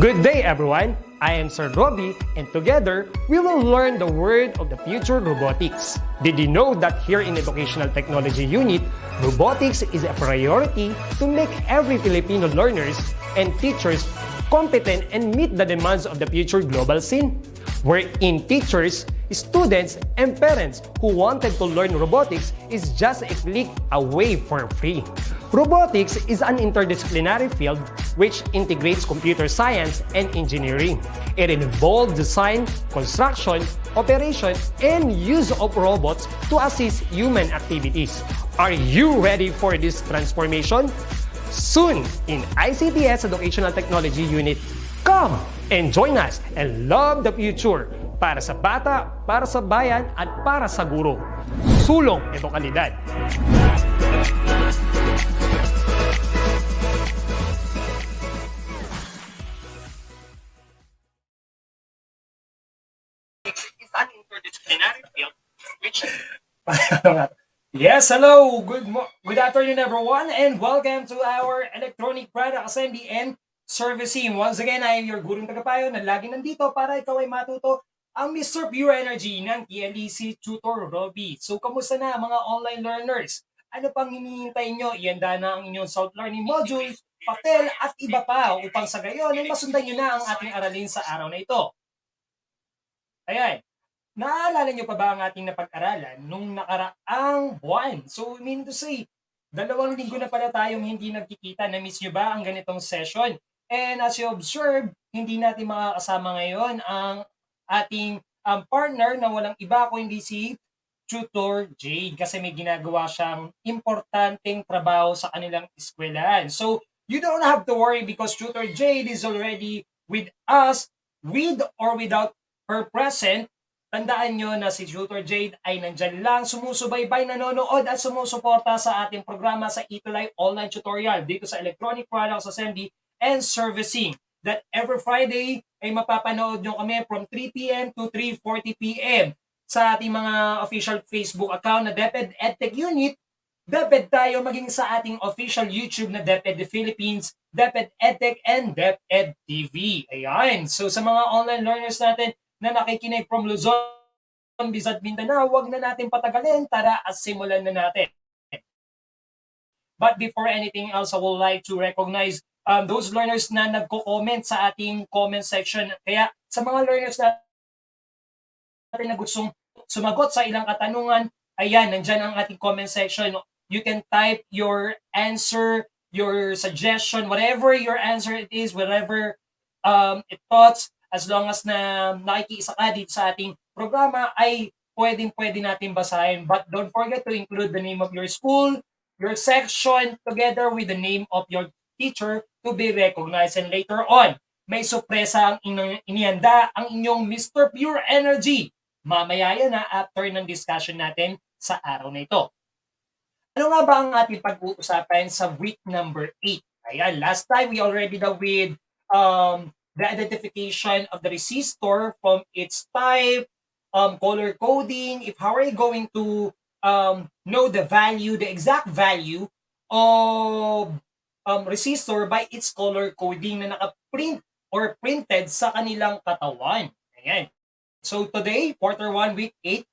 Good day, everyone. I am Sir Robbie, and together we will learn the word of the future, robotics. Did you know that here in Educational Technology Unit, robotics is a priority to make every Filipino learners and teachers competent and meet the demands of the future global scene? Wherein teachers, students, and parents who wanted to learn robotics is just a click away for free. Robotics is an interdisciplinary field which integrates computer science and engineering. It involves design, construction, operation, and use of robots to assist human activities. Are you ready for this transformation? Soon in ICT's Educational Technology Unit. Come and join us and love the future para sa bata, para sa bayan, at para sa guro. Sulong edukalidad. It's an interdisciplinary field which Yes, hello. Good afternoon, everyone, and welcome to our electronic product assembly and servicing. Once again, I am your gurong tagapayo na lagi nandito para ikaw ay matuto ang Mr. Pure Energy ng TLEC Tutor Robbie. So, kamusta na mga online learners? Ano pang hinihintay nyo? Ihanda na ang inyong self-learning modules, papel, at iba pa upang sa gayon ay masundan nyo na ang ating aralin sa araw na ito. Ayan. Naalala nyo pa ba ang ating napag-aralan nung nakaraang buwan? So, I mean to say, 2 linggo na pala tayong hindi nagkikita. Na-miss nyo ba ang ganitong session? And as you observe, hindi natin makakasama ngayon ang ating partner na walang iba kundi si Tutor Jade kasi may ginagawa siyang importanteng trabaho sa kanilang eskwelahan. So, you don't have to worry because Tutor Jade is already with us, with or without her present. Tandaan nyo na si Tutor Jade ay nandyan lang, sumusubaybay, nanonood at sumusuporta sa ating programa sa ETUlay online tutorial dito sa Electronic Products Assembly and Servicing. That every Friday ay mapapanood nyo kami from 3 p.m. to 3:40 p.m. sa ating mga official Facebook account na DepEd Edtech Unit. DepEd tayo maging sa ating official YouTube na DepEd the Philippines, DepEd Edtech, and DepEd TV. Ayan. So sa mga online learners natin na nakikinig from Luzon, Visayas, Mindanao, huwag na natin patagalin. Tara at simulan na natin. But before anything else, I would like to recognize those learners na nagko-comment sa ating comment section. Kaya sa mga learners natin na gustong sumagot sa ilang katanungan, ayan, nandyan ang ating comment section. You can type your answer, your suggestion, whatever your answer it is, whatever it thoughts, as long as na nakikiisa ka dito sa ating programa, ay pwede natin basahin. But don't forget to include the name of your school, your section, together with the name of your teacher to be recognized. And later on, may sorpresa ang inihanda ang inyong Mr. Pure Energy. Mamaya yan na after ng discussion natin sa araw na ito. Ano nga ba ang ating pag-uusapan sa week number 8? Ayan, last time we already dealt with the identification of the resistor from its type, color coding, if how are you going to know the value, the exact value of resistor by its color coding na naka-print or printed sa kanilang katawan. Ayan. So today, quarter 1, week 8,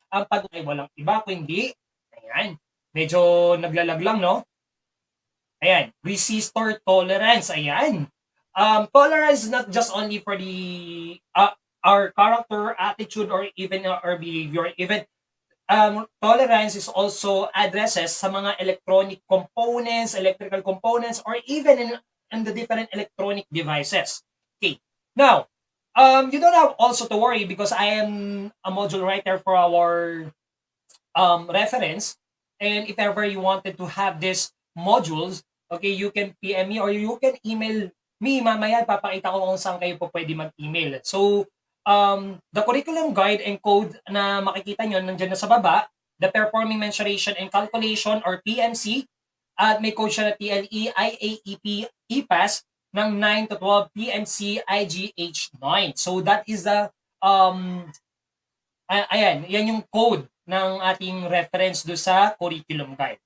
ang ay walang iba kundi, ayan, medyo naglalag lang, no? Ayan, resistor tolerance, ayan. Tolerance is not just only for the our character, attitude, or even our behavior. Even tolerance is also addresses sa mga electronic components, electrical components, or even in the different electronic devices. Okay. Now, you don't have also to worry because I am a module writer for our reference. And if ever you wanted to have these modules, okay, you can PM me or you can email me. Mamaya, papakita ko kung saan kayo po pwede mag-email. So, the curriculum guide and code na makikita nyo, nandiyan na sa baba, the Performing Mensuration and Calculation or PMC, at may code siya na TLE, IAEP, EPAS, ng 9 to 12, PMC, IGH9. So, that is the, ayan, yan yung code ng ating reference do sa curriculum guide.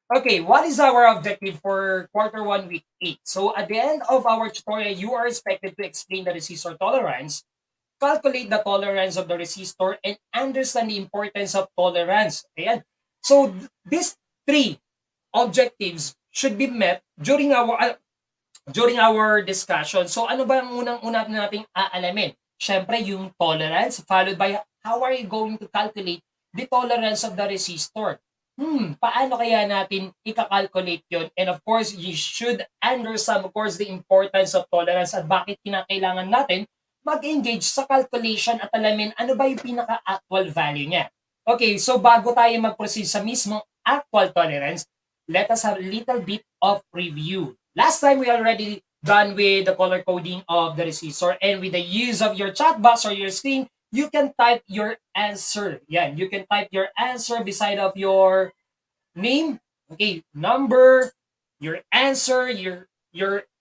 Okay, what is our objective for Q1 week 8? So at the end of our tutorial, you are expected to explain the resistor tolerance, calculate the tolerance of the resistor, and understand the importance of tolerance. Ayan. So these three objectives should be met during our discussion. So ano ba ang unang-una nating aalamin? Siyempre yung tolerance followed by how are you going to calculate the tolerance of the resistor? Paano kaya natin ika-calculate yon? And of course, you should understand of course the importance of tolerance at bakit kinakailangan natin mag-engage sa calculation at alamin ano ba yung pinaka-actual value niya. Okay, so bago tayo mag-proceed sa mismong actual tolerance, let us have a little bit of review. Last time we already done with the color coding of the resistor, and with the use of your chat box or your screen, you can type your answer. Yan, you can type your answer beside of your name, okay, number, your answer, your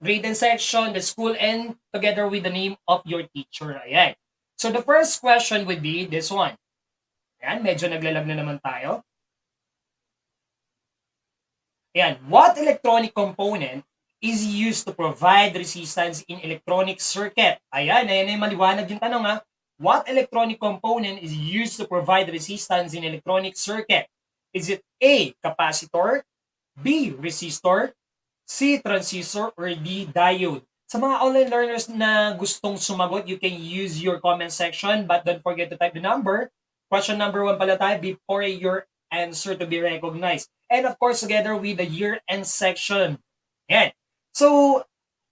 grade and section, the school, and together with the name of your teacher. Ayan. So the first question would be this one. Ayan, medyo naglalag na naman tayo. Ayan, what electronic component is used to provide resistance in electronic circuit? Ayan ay maliwanag yung tanong ha. What electronic component is used to provide resistance in electronic circuit? Is it A, capacitor, B, resistor, C, transistor, or D, diode? Sa mga online learners na gustong sumagot, you can use your comment section, but don't forget to type the number. Question number 1 pala tayo before your answer to be recognized. And of course, together with the year-end section. Ayan. So,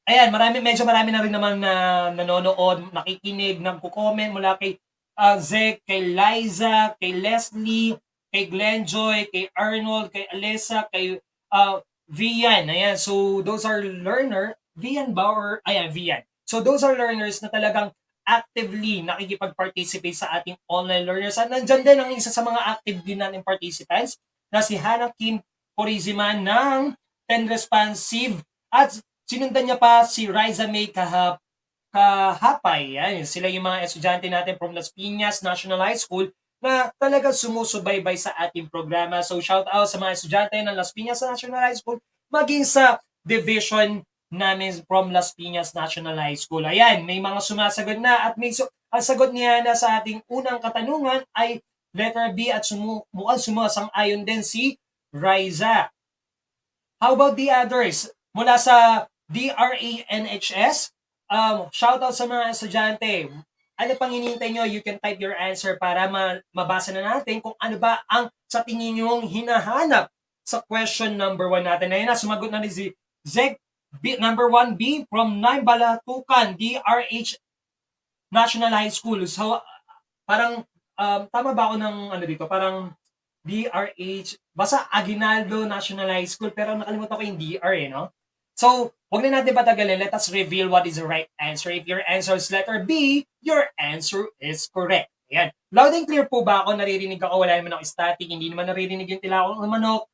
ayan, medyo marami na rin naman na nanonood, nakikinig, nagko-comment mula kay Zek, kay Liza, kay Leslie, kay Glenjoy, kay Arnold, kay Alessa, kay Vian. Ayan, so those are learner. Vian ba or, ayan, Vian. So those are learners na talagang actively nakikipag-participate sa ating online learners. At nandyan din ang isa sa mga active din natin participants na si Hannah Kim Purizima ng 10 Responsive at sinundan niya pa si Riza May Kahapay. Yan. Sila yung mga estudyante natin from Las Piñas National High School na talaga sumusubaybay sa ating programa. So shout out sa mga estudyante ng Las Piñas National High School maging sa division namin from Las Piñas National High School. Ayan, may mga sumasagot na at ang sagot niya na sa ating unang katanungan ay letter B at mukhang sumasang-ayon din si Riza. How about the others? Mula sa DRANHS, shout out sa mga estudyante. Ano pang hinihintay nyo? You can type your answer para mabasa na natin kung ano ba ang sa tingin nyo hinahanap sa question number 1 natin. Ayun na, sumagot na ni Zeg number 1B from Naimbalatukan, DRH National High School. So, parang, tama ba ako ng ano dito? Parang DRH, basta Aguinaldo National High School, pero nakalimutan ko yung DR no? So, wag na natin patagalin. Let us reveal what is the right answer. If your answer is letter B, your answer is correct. Ayan. Loud and clear po ba ako? Naririnig ako? Wala naman ako static. Hindi naman naririnig yung tilawang ng manok.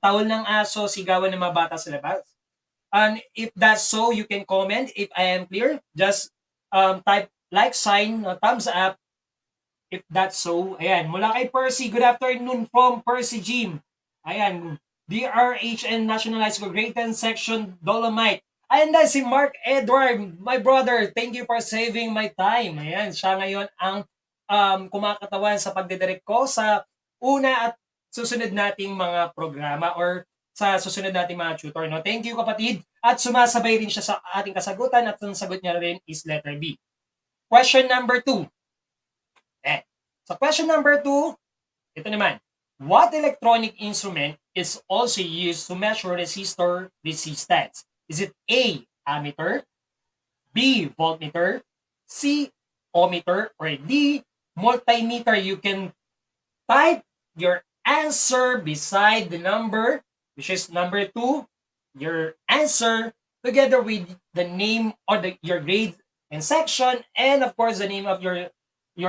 Tawol ng aso, sigawan ng mga bata sa labas. And if that's so, you can comment. If I am clear, just type like sign, thumbs up. If that's so, ayan, mula kay Percy, good afternoon from Percy Jim. Ayan, DRHN National High School, Grade 10 Section, Dolomite. Ayan na si Mark Edward, my brother, thank you for saving my time. Ayan, siya ngayon ang kumakatawan sa pagdidirect ko sa una at susunod nating mga programa or sa susunod nating mga tutor. No? Thank you kapatid. At sumasabay rin siya sa ating kasagutan at ang sagot niya rin is letter B. Question number 2. So question number 2, ito naman. What electronic instrument is also used to measure resistor resistance? Is it A, ammeter, B, voltmeter, C, ohmmeter, or D, multimeter? You can type your answer beside the number, which is number 2, your answer, together with the name or your grade and section, and of course the name of your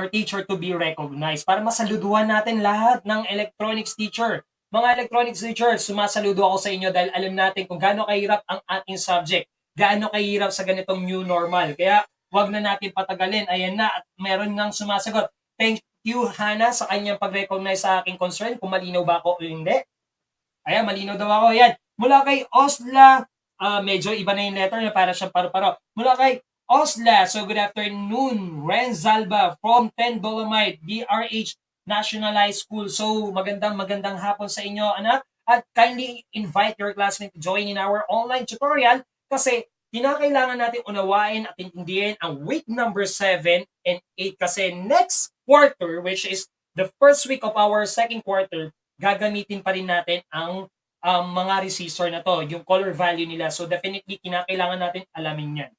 teacher to be recognized para masaluduhan natin lahat ng electronics teacher. Mga electronics teacher, sumasaludo ako sa inyo dahil alam natin kung gaano kahirap ang ating subject, gaano kahirap sa ganitong new normal. Kaya wag na natin patagalin. Ayan na, at meron nang sumasagot. Thank you, Hannah, sa kanyang pag-recognize sa aking concern, kung malinaw ba ako o hindi. Ayan, malinaw daw ako. Ayan, mula kay Osla, medyo iba na yung letter na para siyang paro-paro. Mula kay Osla, so good afternoon. Renzalba from 10 Dolomite, DRH National High School. So magandang hapon sa inyo, anak. At kindly invite your classmate to join in our online tutorial kasi kinakailangan natin unawain at intindihin ang week number 7 and 8 kasi next quarter, which is the first week of our second quarter, gagamitin pa rin natin ang mga resistor na to, yung color value nila. So definitely kinakailangan natin alamin yan.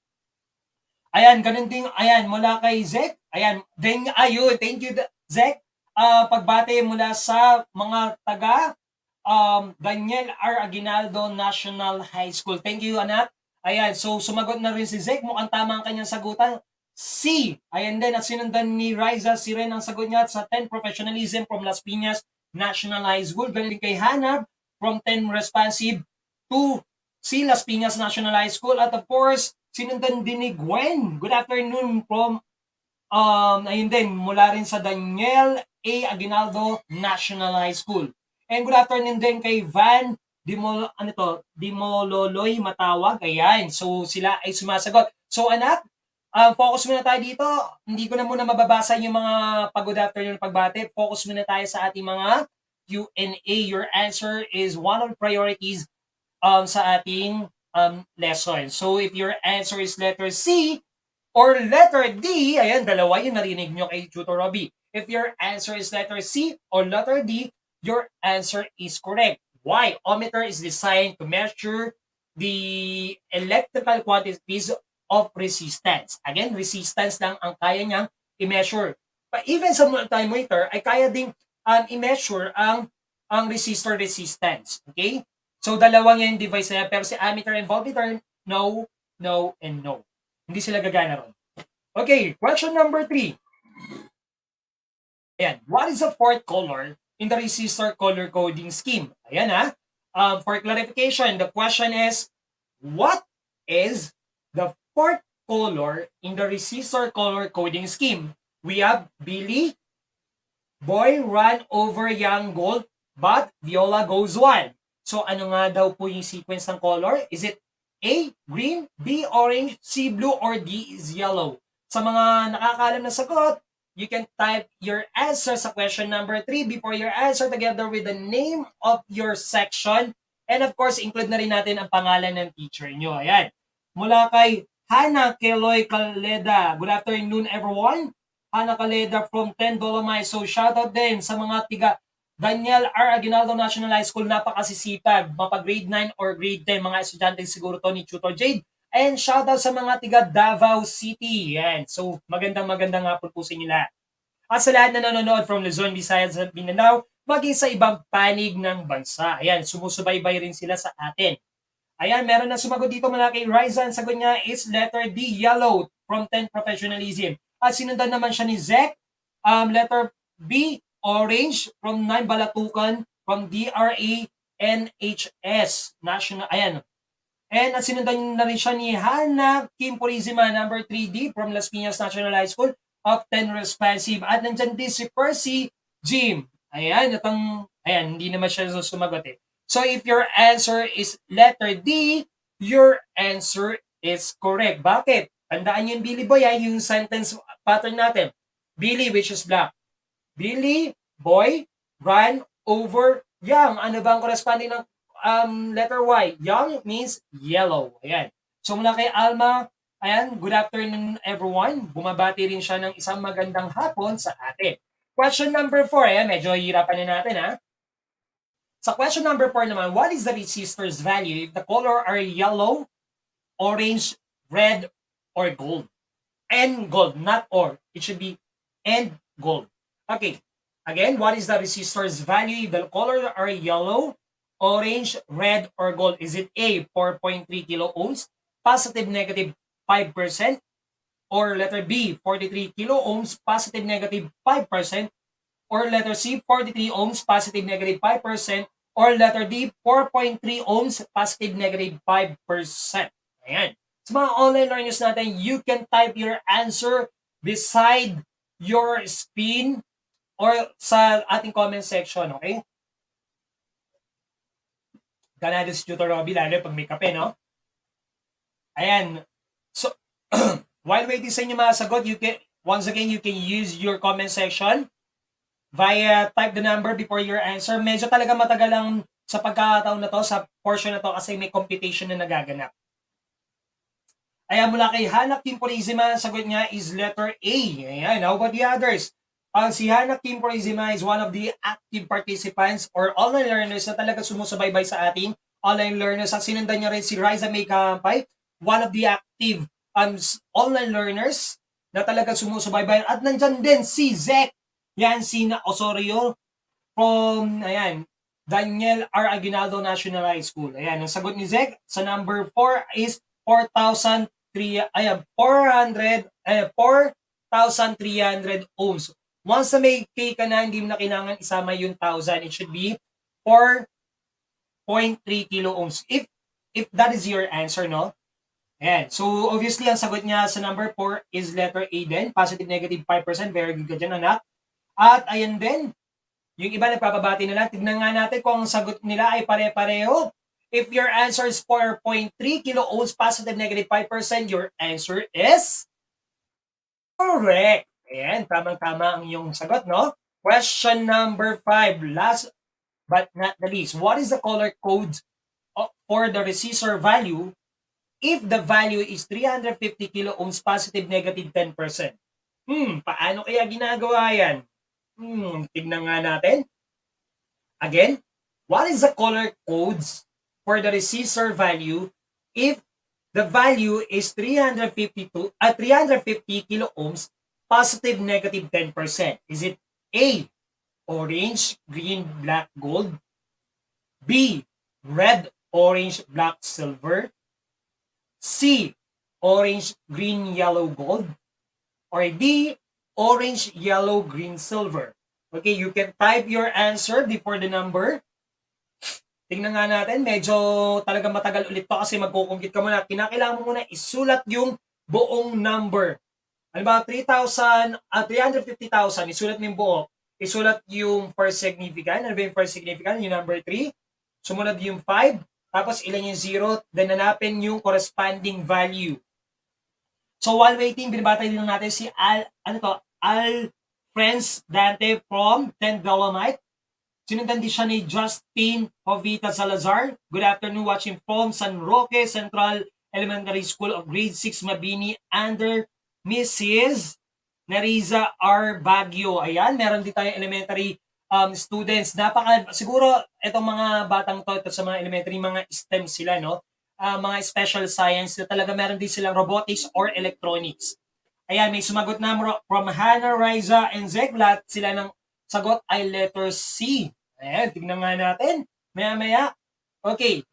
Ayan, ganun din, ayan, mula kay Zek. Ayan, then, ayun, thank you, Zek. Pagbate mula sa mga taga Daniel R. Aguinaldo National High School. Thank you, anak. Ayan, so sumagot na rin si Zek. Mukhang tama ang kanyang sagutan. C. Ayan din, at sinundan ni Riza, si Ren ang sagot niya sa 10 Professionalism from Las Piñas National High School. Galing kay Hanab from 10 Responsive to si Las Piñas National High School. At of course, sinundan din ni Gwen. Good afternoon from ayun din, mula rin sa Daniel A. Aguinaldo National High School. And good afternoon din kay Van Dimololoy Matawag. Ayan, so sila ay sumasagot. So anak, focus muna tayo dito. Hindi ko na muna mababasa yung mga pag-good afternoon pagbate. Focus muna tayo sa ating mga Q&A. Your answer is one of the priorities sa ating lesson. So if your answer is letter C or letter D, ayan, dalawa yung narinig nyo kay Tutor Robbie. If your answer is letter C or letter D, your answer is correct. Why? Ohmmeter is designed to measure the electrical quantities of resistance. Again, resistance lang ang kaya niyang i-measure. But even sa multimeter, ay kaya ding i-measure ang resistor resistance. Okay? So, dalawang yung device na yan. Pero si ammeter and voltmeter, no, no, and no. Hindi sila gagana ron. Okay, question number 3. Ayan, what is the fourth color in the resistor color coding scheme? Ayan ha. For clarification, the question is, what is the fourth color in the resistor color coding scheme? We have Billy, boy run over young gold, but Viola goes wild. So ano nga daw po yung sequence ng color? Is it A, green, B, orange, C, blue, or D is yellow? Sa mga nakakaalam na sagot, you can type your answer sa question number 3 before your answer together with the name of your section. And of course, include na rin natin ang pangalan ng teacher nyo. Ayan. Mula kay Hannah Keloy Caleda. Good afternoon, everyone. Hannah Caleda from 10 Dolomite. So, shoutout din sa mga tiga Daniel R. Aguinaldo National High School. Napakasisipag. Mapa-grade 9 or grade 10. Mga estudyante siguro to ni Tutor Jade. And shoutout sa mga tiga Davao City. Yan. So, magandang hapon po sa inyo lahat. At sa lahat na nanonood from Luzon, Visayas at Mindanao, maging sa ibang panig ng bansa. Ayan, sumusubaybay rin sila sa atin. Ayan, meron na sumagot dito mula kay Ryzan. Sagot niya is letter D, yellow, from 10 Professionalism. At sinundan naman siya ni Zek. Letter B, orange, from 9 Balatukan, from DRA NHS. National, ayan. And at sinundan na rin siya ni Hannah Kim Purizima, number 3D, from Las Piñas National High School, of 10 responsive. At nandyan din si Percy Jim. Ayan, ayan, hindi naman siya sumagot eh. So if your answer is letter D, your answer is correct. Bakit? Tandaan niyo yung Billy Boy, yung sentence pattern natin. Billy, which is black. Billy, boy, run over young. Ano ba ang corresponding ng letter Y? Young means yellow. Ayan. So mula kay Alma, ayan, good afternoon everyone. Bumabati rin siya ng isang magandang hapon sa atin. Question number 4, ayan, medyo hirapan na natin ha. Sa question number 4 naman, what is the resistor's value if the color are yellow, orange, red, or gold? And gold, not or. It should be and gold. Okay. Again, what is the resistor's value if the color are yellow, orange, red, or gold? Is it A, 4.3 kilo ohms, positive, negative 5%, or letter B, 43 kilo ohms, positive, negative 5%, or letter C, 43 ohms, positive, negative 5%, or letter D, 4.3 ohms, positive, negative 5%. Ayan. Sa mga online learners natin, you can type your answer beside your screen or sa ating comment section, okay? Ganado si Tutor Robby, lalo pag may kape, no? Ayan. So, while waiting sa inyo mga sagot, once again, you can use your comment section via type the number before your answer. Medyo talaga matagal lang sa pagkakataon na to, sa portion na to, kasi may computation na nagaganap. Ayan, mula kay Hana Kim Purizima, sagot niya is letter A. Ayan, how about the others? Si Hana Kim Purizima is one of the active participants or online learners na talaga sumusubaybay sa ating online learners. At sinundan niya rin si Riza May Kampay, one of the active online learners na talaga sumusubaybay. At nandyan din si Zek Yansina Osorio from, ayan, Daniel R. Aguinaldo National High School. Ayan, ang sagot ni Zek sa number 4 is 4,300 ohms. Once na may K ka na, hindi mo na kailangan isama yung 1,000. It should be 4.3 kilo ohms. If that is your answer, no? Ayan. So, obviously, ang sagot niya sa number 4 is letter A din. Positive, negative 5%. Very good ka dyan, anak. At ayan din, yung iba nagpapabati nila. Tignan nga natin kung ang sagot nila ay pare-pareho. If your answer is 4.3 kilo ohms, positive, negative 5%, your answer is correct. Ayan, tamang-tama ang iyong sagot, no? Question number 5, last but not the least. What is the color code for the resistor value if the value is 350 kilo ohms, positive, negative 10%? Paano kaya ginagawa yan? Tignan nga natin. Again, what is the color codes for the resistor value if the value is 350 kilo ohms, positive, negative 10%? Is it A, orange, green, black, gold? B, red, orange, black, silver? C, orange, green, yellow, gold? Or D, orange, yellow, green, silver? Okay, you can type your answer before the number. Tingnan nga natin, medyo talaga matagal ulit to kasi magkukumpute ka muna. Kinakailangan mo muna isulat yung buong number. Ano ba, 350,000, isulat mo yung buo. Isulat yung first significant. Ano ba yung first significant? Yung number 3. Sumunod yung 5. Tapos ilan yung 0. Then hanapin yung corresponding value. So while waiting, binabati din natin si Al Friends Dante from 10 Dolomite. Sinundan din siya ni Justin Jovita Salazar. Good afternoon, watching from San Roque Central Elementary School of Grade 6 Mabini under Mrs. Nariza R. Baguio. Ayan, meron din tayong elementary students. Siguro itong mga batang to, ito sa mga elementary, mga STEM sila, no? Mga special science na talaga meron din silang robotics or electronics. Ayan, may sumagot na from Hannah, Riza, and Zeg. Lahat sila ng sagot ay letter C. Ayan, tignan nga natin. Maya-maya. Okay.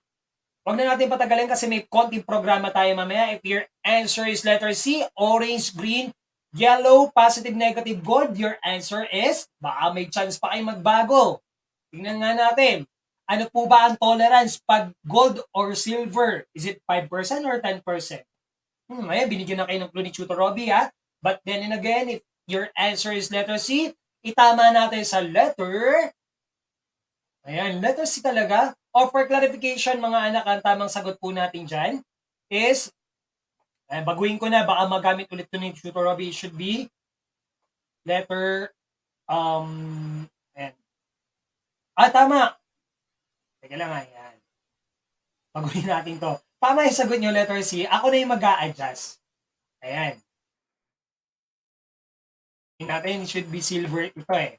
Huwag na natin patagalin kasi may konting programa tayo mamaya. If your answer is letter C, orange, green, yellow, positive, negative, gold, your answer is, baka may chance pa kayo magbago. Tignan nga natin. Ano po ba ang tolerance pag gold or silver? Is it 5% or 10%? Ayan, binigyan na kayo ng clue ni Tutor Robby, ha? But then and again, if your answer is letter C, itama natin sa letter. Ayan, letter C talaga. O for clarification, mga anak, ang tamang sagot po natin dyan is, baguhin ko na, baka magamit ulit ito ni Tutor Robby, it should be letter, ayan. Tama. Teka lang, ayan. Baguhin natin to. Tama yung sagot nyo, letter C. Ako na yung mag-a-adjust. Ayan. Natin, it should be silver ito eh.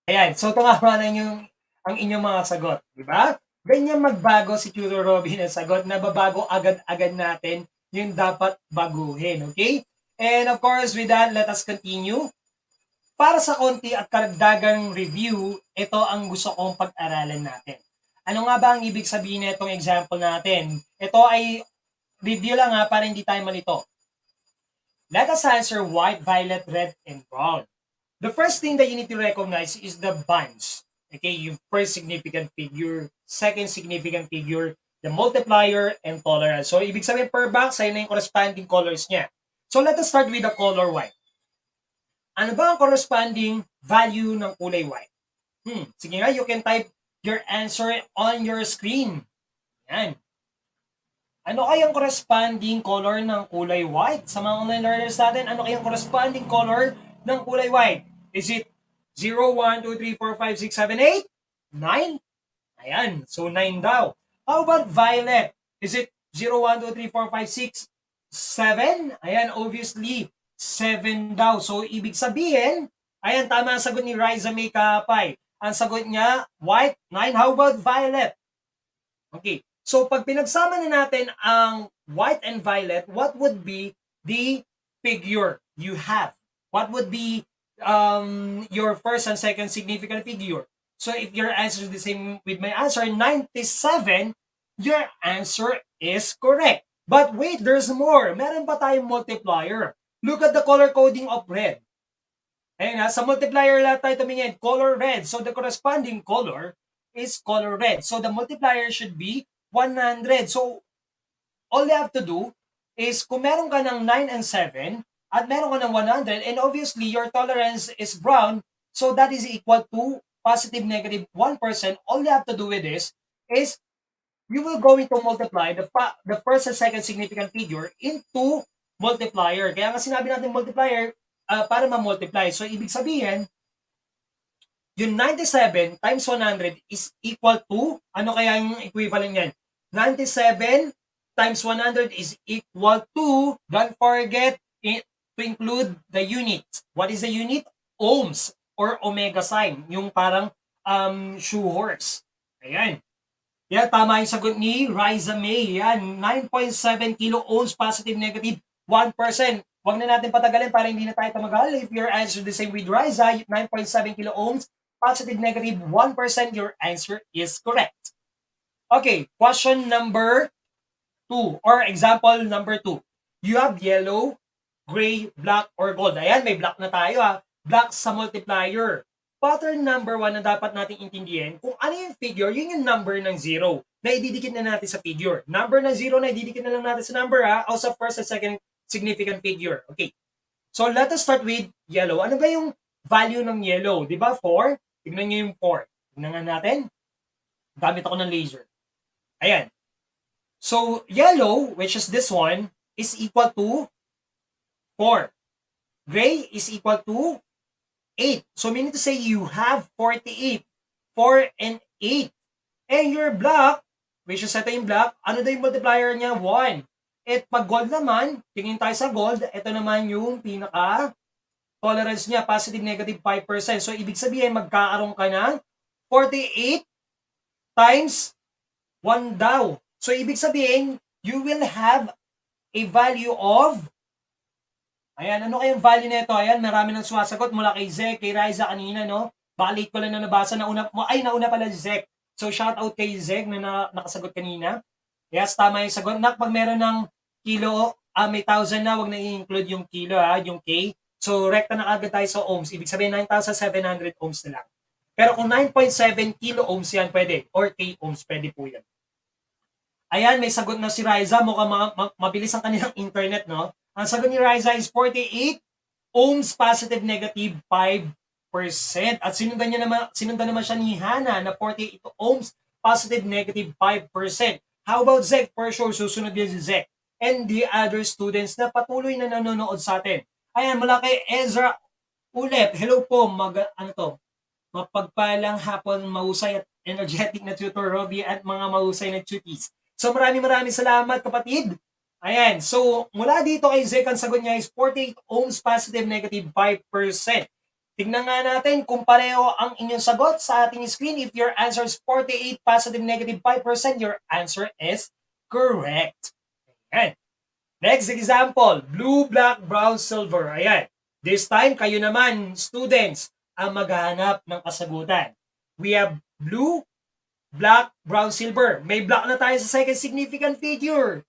Ayan. So, tama na yung ang inyong mga sagot. Diba? Ganyan magbago si Tutor Robby ng sagot. Nababago agad-agad natin yung dapat baguhin. Okay? And of course, with that, let us continue. Para sa konti at karagdagang review, ito ang gusto kong pag-aralan natin. Ano nga ba ang ibig sabihin nitong example natin? Ito ay review lang para hindi tayo malito. Let us answer white, violet, red, and brown. The first thing that you need to recognize is the bonds. Okay, yung first significant figure, second significant figure, the multiplier, and tolerance. So, ibig sabihin per box, ay na yung corresponding colors niya. So, let us start with the color white. Ano ba ang corresponding value ng kulay white? Sige nga, you can type your answer on your screen. Yan. Ano kayang corresponding color ng kulay white? Sa mga online learners natin, ano kayang corresponding color ng kulay white? Is it 0, 1, 2, 3, 4, 5, 6, 7, 8, 9? Ayan, so 9 daw. How about violet? Is it 0, 1, 2, 3, 4, 5, 6, 7? Ayan, obviously, 7 daw. So, ibig sabihin, ayan, tama ang sagot ni Riza May Kapay. Ang sagot niya, white, 9. How about violet? Okay. So, pag pinagsama na natin ang white and violet, what would be the figure you have? What would be your first and second significant figure? So, if your answer is the same with my answer, 97, your answer is correct. But wait, there's more. Meron pa tayong multiplier. Look at the color coding of red. Ayan, sa multiplier lahat tayo tumingin, color red. So, the corresponding color is color red. So, the multiplier should be 100. So, all you have to do is kung meron ka ng 9 and 7 at meron ka ng 100 and obviously your tolerance is brown, so that is equal to positive negative 1%. All you have to do with this is you will going to multiply the first and second significant figure into multiplier. Kaya nga sinabi natin multiplier para ma-multiply. So, ibig sabihin, yung 97 times 100 is equal to, ano kaya yung equivalent niyan? 97 times 100 is equal to, don't forget to include the unit. What is the unit? Ohms or omega sign. Yung parang shoe horse. Ayan. Yan, tama yung sagot ni Riza May. Yan, 9.7 kilo ohms positive negative 1%. Huwag na natin patagalin para hindi na tayo tamagal. If your answer the same with Riza, 9.7 kilo ohms positive negative 1%, your answer is correct. Okay, question number 2 or example number 2. You have yellow, gray, black, or gold. Ayan, may black na tayo ha. Black sa multiplier. Pattern number 1 na dapat nating intindihin, kung ano yung figure, yun yung number ng 0 na ididikit na natin sa figure. Number ng 0 na ididikit na lang natin sa number ha, o sa first and second significant figure. Okay. So, let us start with yellow. Ano ba yung value ng yellow? Di ba 4? Tignan nyo yung 4. Tignan nga natin. Gamit ako ng laser. Ayan. So, yellow, which is this one, is equal to 4. Gray is equal to 8. So, meaning to say you have 48. 4 and 8. And your black, which is ito yung black, ano daw yung multiplier niya? 1. At pag gold naman, tingin tayo sa gold, ito naman yung pinaka tolerance niya, positive negative 5%. So, ibig sabihin, magkakaroon ka ng 48 times 1 daw. So, ibig sabihin, you will have a value of, ayan, ano kayong value nito? Ayan, marami nang sumasagot mula kay Zek, kay Riza kanina, no? Balik ko lang na nabasa, nauna pala si Zek. So, shout out kay Zek na nakasagot kanina. Yes, tama yung sagot. Pag meron ng kilo, may 1,000 na, wag na i-include yung kilo, yung K. So, rekta na agad tayo sa ohms. Ibig sabihin, 9,700 ohms na lang. Pero kung 9.7 kilo ohms yan, pwede. Or K ohms, pwede po yan. Ayan, may sagot na si Riza. Mukhang mabilis ang kanilang internet, no? Ang sagot ni Riza is 48 ohms positive negative 5%. At sinundan naman siya ni Hana na 48 ohms positive negative 5%. How about Zek? For sure, susunod din si Zek. And the other students na patuloy na nanonood sa atin. Ayan, mula kay Ezra Ulep. Hello po, mapagpalang hapon, mahusay at energetic na tutor Robbie at mga mahusay na tuties. So maraming salamat kapatid. Ayan, so mula dito kay Zek, ang sagot niya is 48 ohms positive negative 5%. Tignan nga natin kung pareho ang inyong sagot sa ating screen. If your answer is 48 positive negative 5%, your answer is correct. Ayan. Next example, blue, black, brown, silver. Ayan. This time, kayo naman, students, ang maghahanap ng kasagutan. We have blue, black, brown, silver. May black na tayo sa second significant figure.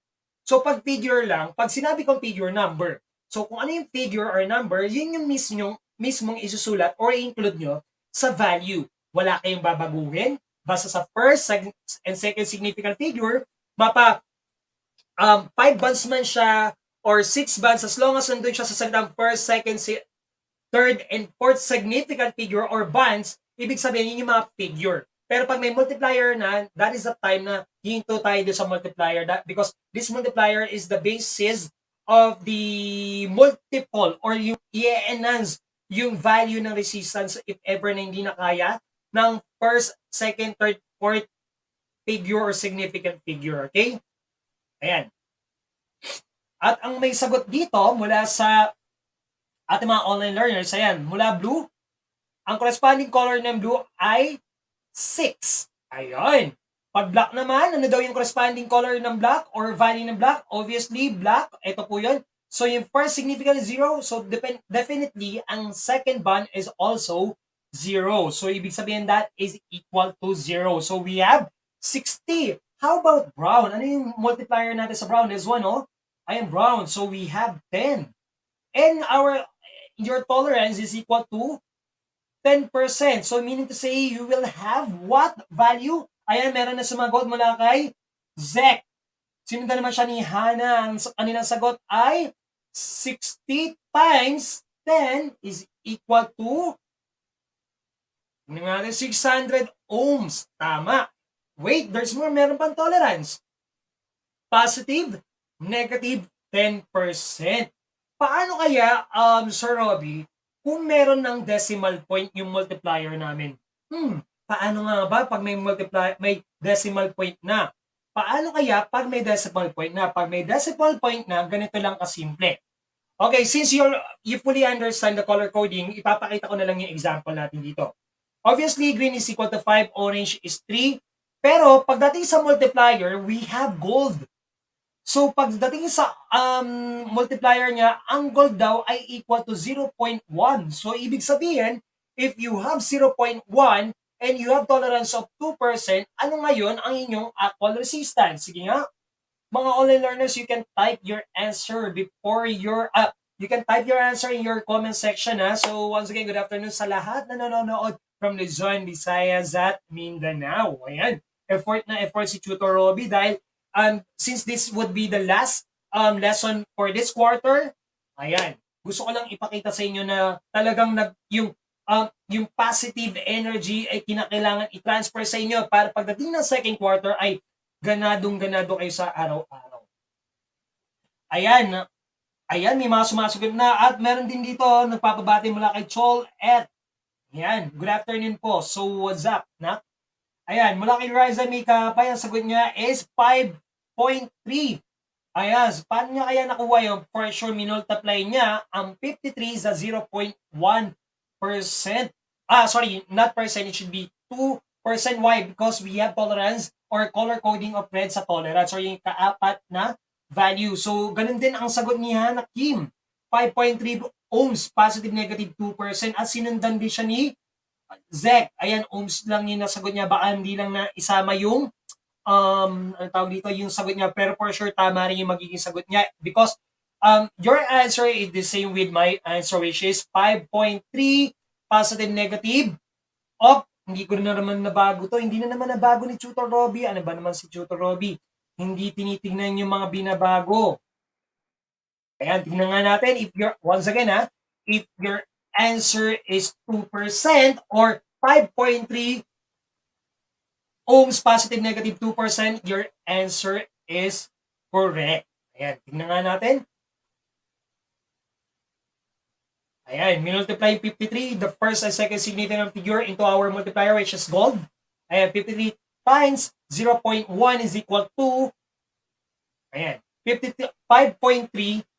So, pag figure lang, pag sinabi kong figure, number. So, kung ano yung figure or number, yun yung mismong isusulat or include nyo sa value. Wala kayong babaguhin. Basta sa first and second significant figure, 5 bands man siya or 6 bands, as long as nandun siya sa salitang first, second, third, and fourth significant figure or bands, ibig sabihin yun yung mga figure. Pero pag may multiplier na, that is the time na hinto tayo sa multiplier. Because this multiplier is the basis of the multiple or yung i-enhance yung value ng resistance if ever na hindi na kaya ng first, second, third, fourth figure or significant figure. Okay? Ayan. At ang may sagot dito mula sa ating mga online learners, ayan, mula blue, ang corresponding color ng blue ay 6. Ayun. Pag black naman, ano daw yung corresponding color ng black or value ng black? Obviously, black. Ito po yun. So, yung first significant is 0. So, definitely, ang second bond is also 0. So, ibig sabihin that is equal to 0. So, we have 60. How about brown? Ano yung multiplier natin sa brown? Is 1, oh? Ayan, brown. So, we have 10. And your tolerance is equal to 10%. So, meaning to say, you will have what value? Ayan, meron na sumagot mula kay Zek. Sinundan naman siya ni Hana. Ang kanilang sagot ay 60 times 10 is equal to 600 ohms. Tama. Wait, there's more. Meron pang tolerance. Positive, negative 10%. Paano kaya, Sir Robbie, kung meron ng decimal point yung multiplier namin? Paano nga ba pag may decimal point na? Paano kaya pag may decimal point na? Pag may decimal point na, ganito lang kasimple. Okay, since you fully understand the color coding, ipapakita ko na lang yung example natin dito. Obviously, green is equal to 5, orange is 3. Pero pagdating sa multiplier, we have gold. So, pagdating sa multiplier niya, ang gold daw ay equal to 0.1. So, ibig sabihin, if you have 0.1 and you have tolerance of 2%, ano ngayon ang inyong actual resistance? Sige nga, mga online learners, you can type your answer before you can type your answer in your comment section. So, once again, good afternoon sa lahat na nanonood from Luzon, Visayas at Mindanao. Ayan, effort si Tutor Robbie dahil since this would be the last lesson for this quarter, ayan, gusto ko lang ipakita sa inyo na talagang yung positive energy ay kinakailangan i-transfer sa inyo para pagdating ng second quarter ay ganadong-ganado kayo sa araw-araw. Ayan, may mga sumasagot na at meron din dito nagpapabati mula kay Chol et. Ayan, good afternoon po. So, what's up, nak? Ayan, mula kay Riza Mika, ang sagot niya is 5.3. Ayan, paano niya kaya nakuha yung for sure minultiply niya ang 53 sa 0.1%. Sorry, not percent, it should be 2%. Why? Because we have tolerance or color coding of red sa tolerance or yung kaapat na value. So, ganun din ang sagot ni Hana Kim. 5.3 ohms, positive, negative 2%. At sinundan din siya ni Zek. Ayan, ohms lang yung nasagot niya. Baka hindi lang na isama yung ano tawag dito, yung sagot niya. Pero for sure, tama rin yung magiging sagot niya. Because your answer is the same with my answer, which is 5.3 positive, negative. Hindi ko na naman nabago to. Hindi na naman nabago ni Tutor Robbie. Ano ba naman si Tutor Robbie? Hindi tinitingnan yung mga binabago. Ayan, tingnan nga natin. Once again, if your answer is 2% or 5.3 ohms positive, negative 2%, your answer is correct. Ayan, tingnan nga natin. Ayan, minultiply 53, the first and second significant figure into our multiplier, which is gold. Ayan, 53 times 0.1 is equal to, ayan, 5.3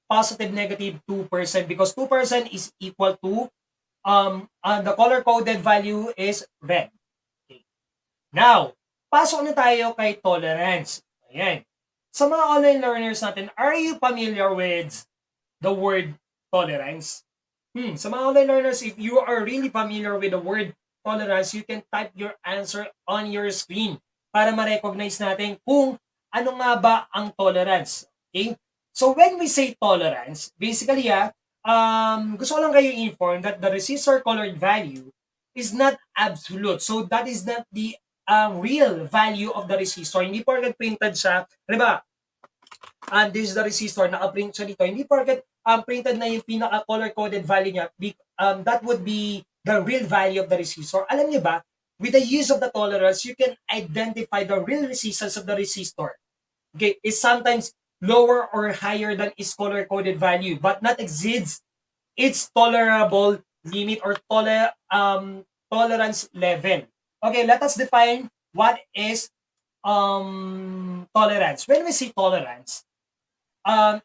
positive, negative 2% because 2% is equal to, the color-coded value is red. Okay. Now, pasok na tayo kay tolerance. Ayan. Sa mga online learners natin, are you familiar with the word tolerance? Sa mga online learners, if you are really familiar with the word tolerance, you can type your answer on your screen para ma-recognize natin kung ano nga ba ang tolerance. Okay? So when we say tolerance, basically, gusto ko lang kayo inform that the resistor colored value is not absolute. So that is not the real value of the resistor. Hindi porket printed siya, diba? And this is the resistor, naka-print siya dito. Hindi porket printed na yung pinaka-color-coded value niya, that would be the real value of the resistor. Alam niyo ba, with the use of the tolerance, you can identify the real resistance of the resistor. Okay, is sometimes lower or higher than its color-coded value, but not exceeds its tolerable limit or tolerance level. Okay, let us define what is tolerance. When we say tolerance,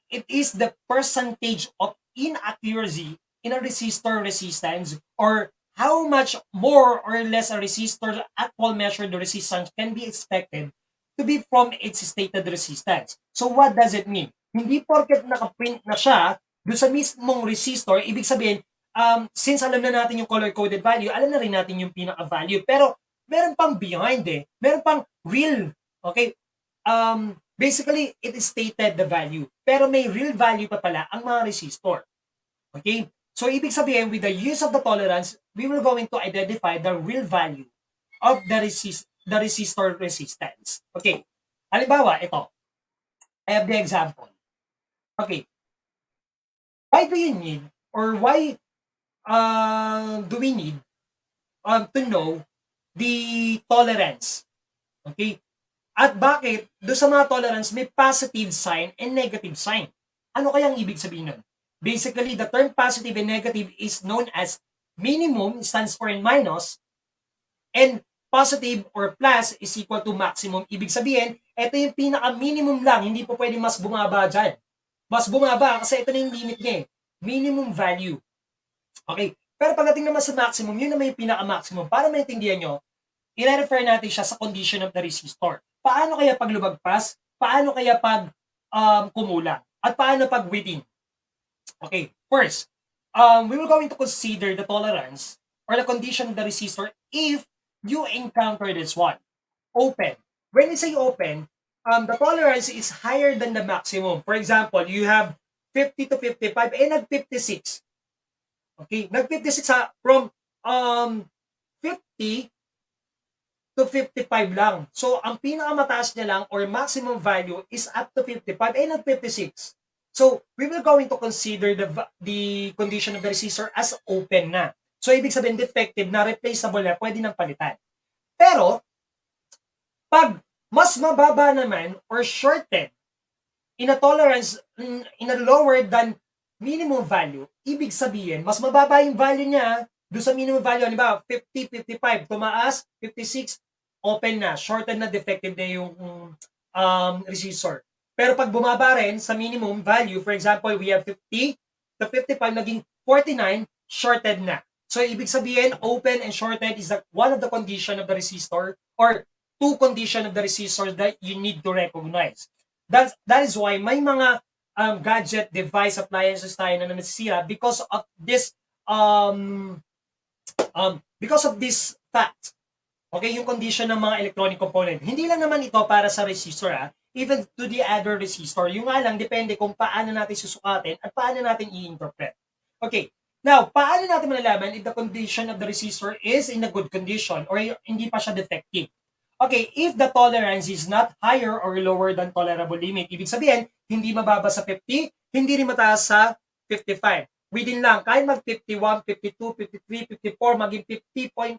it is the percentage of inaccuracy in a resistor resistance, or how much more or less a resistor actual measured resistance can be expected to be from its stated resistance. So what does it mean? Hindi porket nakaprint na siya doon sa mismong resistor, ibig sabihin, since alam na natin yung color-coded value, alam na rin natin yung pinaka-value. Pero meron pang behind meron pang real. Okay? Basically, it is stated the value. Pero may real value pa pala ang mga resistor. Okay? So, ibig sabihin, with the use of the tolerance, we will going to identify the real value of the resistor resistance. Okay. Halimbawa, ito. I have the example. Okay. Why do you need, or why do we need to know the tolerance? Okay? At bakit do sa mga tolerance may positive sign and negative sign? Ano kaya ang ibig sabihin nun? Basically, the term positive and negative is known as minimum, stands for in minus, and positive or plus is equal to maximum. Ibig sabihin, ito yung pinaka-minimum lang, hindi po pwedeng mas bumaba dyan. Mas bumaba kasi ito na yung limit niya eh. Minimum value. Okay. Pero pagdating naman sa maximum, yun naman yung pinaka-maximum. Para maintindihan nyo, i-refer natin siya sa condition of the resistor. Paano kaya pag lumagpas? Paano kaya pag kumulang? At paano pag within? Okay, first, we will going to consider the tolerance or the condition of the resistor if you encounter this one. Open. When we say open, the tolerance is higher than the maximum. For example, you have 50 to 55 and nag-56. Okay, nag-56 from 50 to 55 lang. So, ang pinakamataas niya lang or maximum value is up to 55 and not 56. So, we will going to consider the condition of the resistor as open na. So, ibig sabihin defective na, replaceable na, pwede nang palitan. Pero, pag mas mababa naman or shorted in a tolerance in a lower than minimum value, ibig sabihin, mas mababa yung value niya doon sa minimum value, halimbawa 50, 55, tumaas, 56, open na, shorted na, defective na yung resistor. Pero pag bumaba rin sa minimum value, for example, we have 50 to 55, naging 49, shorted na. So, ibig sabihin, open and shorted is one of the condition of the resistor or two condition of the resistor that you need to recognize. That is why may mga gadget, device, appliances tayo na nasisira because of this fact. Okay, yung condition ng mga electronic component. Hindi lang naman ito para sa resistor even to the other resistor. Yung nga lang, depende kung paano natin susukatin at paano natin i-interpret. Okay, now, paano natin malalaman if the condition of the resistor is in a good condition or hindi pa siya defective? Okay, if the tolerance is not higher or lower than tolerable limit, ibig sabihin, hindi mababa sa 50, hindi rin mataas sa 55. Within lang, kahit mag 51, 52, 53, 54, maging